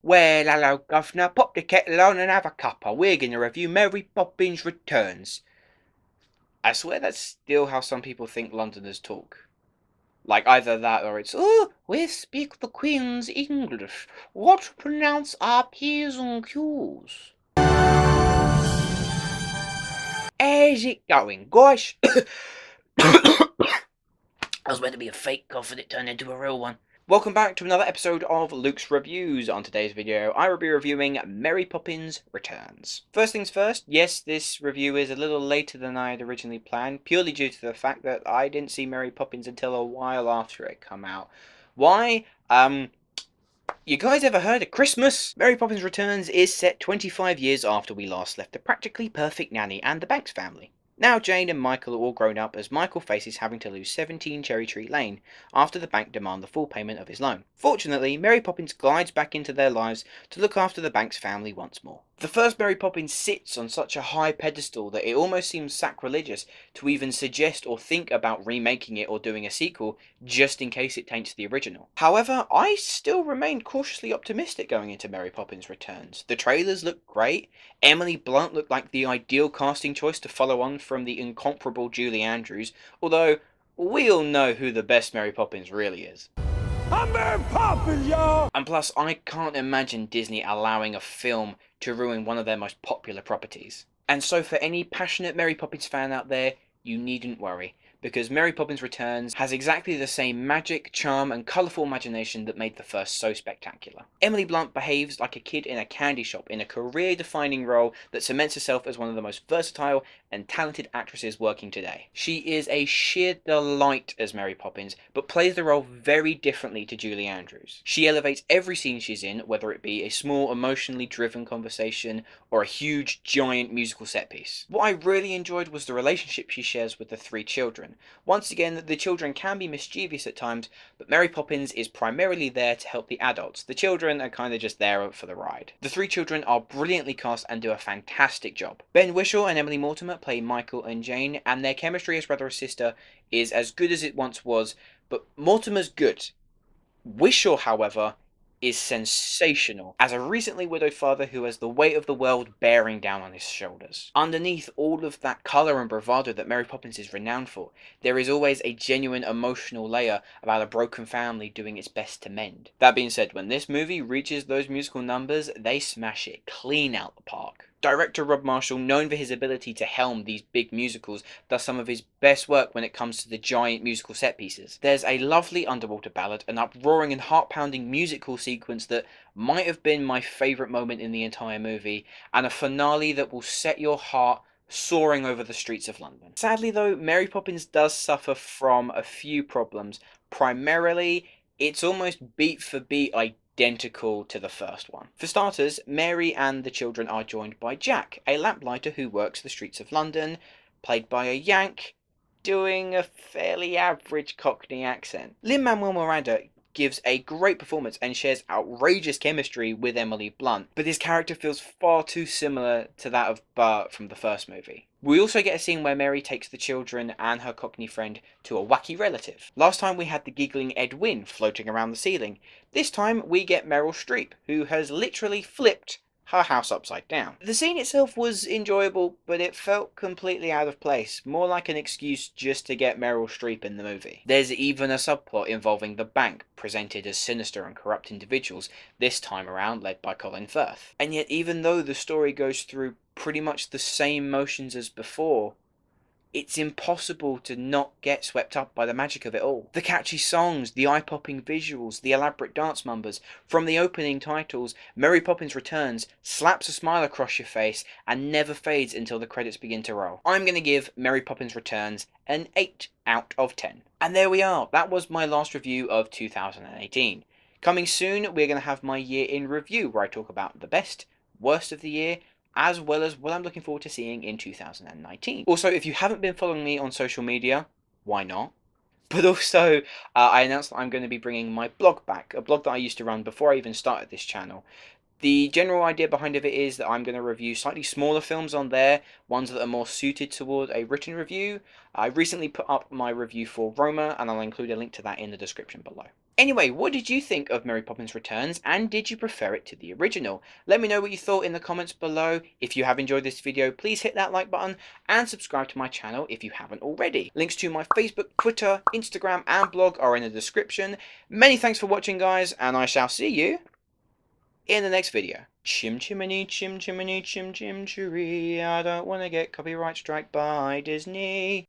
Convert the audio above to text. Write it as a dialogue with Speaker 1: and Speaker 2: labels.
Speaker 1: Well, hello, governor. Pop the kettle on and have a cuppa. We're going to review Mary Poppins Returns. I swear that's still how some people think Londoners talk. Like either that or it's, oh, we speak the Queen's English. What to pronounce our P's and Q's? How's it going, guys? That was meant to be a fake cough and it turned into a real one. Welcome back to another episode of Luke's Reviews. On today's video, I will be reviewing Mary Poppins Returns. First things first, yes, this review is a little later than I had originally planned, purely due to the fact that I didn't see Mary Poppins until a while after it come out. Why? You guys ever heard of Christmas? Mary Poppins Returns is set 25 years after we last left the practically perfect nanny and the Banks family. Now Jane and Michael are all grown up as Michael faces having to lose 17 Cherry Tree Lane after the bank demand the full payment of his loan. Fortunately, Mary Poppins glides back into their lives to look after the Banks family once more. The first Mary Poppins sits on such a high pedestal that it almost seems sacrilegious to even suggest or think about remaking it or doing a sequel just in case it taints the original. However, I still remain cautiously optimistic going into Mary Poppins Returns. The trailers look great. Emily Blunt looked like the ideal casting choice to follow on from the incomparable Julie Andrews, although we all know who the best Mary Poppins really is. I'm Mary Poppins, y'all! And plus, I can't imagine Disney allowing a film to ruin one of their most popular properties. And so for any passionate Mary Poppins fan out there, you needn't worry, because Mary Poppins Returns has exactly the same magic, charm, and colourful imagination that made the first so spectacular. Emily Blunt behaves like a kid in a candy shop in a career-defining role that cements herself as one of the most versatile and talented actresses working today. She is a sheer delight as Mary Poppins, but plays the role very differently to Julie Andrews. She elevates every scene she's in, whether it be a small, emotionally driven conversation or a huge, giant musical set piece. What I really enjoyed was the relationship she shares with the three children. Once again, the children can be mischievous at times, but Mary Poppins is primarily there to help the adults. The children are kind of just there for the ride. The three children are brilliantly cast and do a fantastic job. Ben Whishaw and Emily Mortimer play Michael and Jane, and their chemistry as brother and sister is as good as it once was, but Mortimer's good. Whishaw, however, is sensational as a recently widowed father who has the weight of the world bearing down on his shoulders. Underneath all of that colour and bravado that Mary Poppins is renowned for, there is always a genuine emotional layer about a broken family doing its best to mend. That being said, when this movie reaches those musical numbers, they smash it clean out the park. Director Rob Marshall, known for his ability to helm these big musicals, does some of his best work when it comes to the giant musical set pieces. There's a lovely underwater ballad, an uproaring and heart-pounding musical sequence that might have been my favourite moment in the entire movie, and a finale that will set your heart soaring over the streets of London. Sadly though, Mary Poppins does suffer from a few problems. Primarily, it's almost beat for beat identical to the first one. For starters, Mary and the children are joined by Jack, a lamplighter who works the streets of London, played by a Yank, doing a fairly average Cockney accent. Lin-Manuel Miranda gives a great performance and shares outrageous chemistry with Emily Blunt, but his character feels far too similar to that of Bert from the first movie. We also get a scene where Mary takes the children and her Cockney friend to a wacky relative. Last time we had the giggling Edwin floating around the ceiling. This time we get Meryl Streep, who has literally flipped her house upside down. The scene itself was enjoyable, but it felt completely out of place, more like an excuse just to get Meryl Streep in the movie. There's even a subplot involving the bank, presented as sinister and corrupt individuals, this time around led by Colin Firth. And yet even though the story goes through pretty much the same motions as before, it's impossible to not get swept up by the magic of it all. The catchy songs, the eye-popping visuals, the elaborate dance numbers. From the opening titles, Mary Poppins Returns slaps a smile across your face and never fades until the credits begin to roll. I'm going to give Mary Poppins Returns an 8 out of 10. And there we are. That was my last review of 2018. Coming soon, we're going to have my year in review, where I talk about the best, worst of the year, as well as what I'm looking forward to seeing in 2019. Also, if you haven't been following me on social media, why not? But also, I announced that I'm going to be bringing my blog back, a blog that I used to run before I even started this channel. The general idea behind it is that I'm going to review slightly smaller films on there, ones that are more suited toward a written review. I recently put up my review for Roma, and I'll include a link to that in the description below. Anyway, what did you think of Mary Poppins Returns, and did you prefer it to the original? Let me know what you thought in the comments below. If you have enjoyed this video, please hit that like button and subscribe to my channel if you haven't already. Links to my Facebook, Twitter, Instagram and blog are in the description. Many thanks for watching, guys, and I shall see you in the next video. Chim chimney, chim chimney, chim chim chiree. I don't want to get copyright strike by Disney.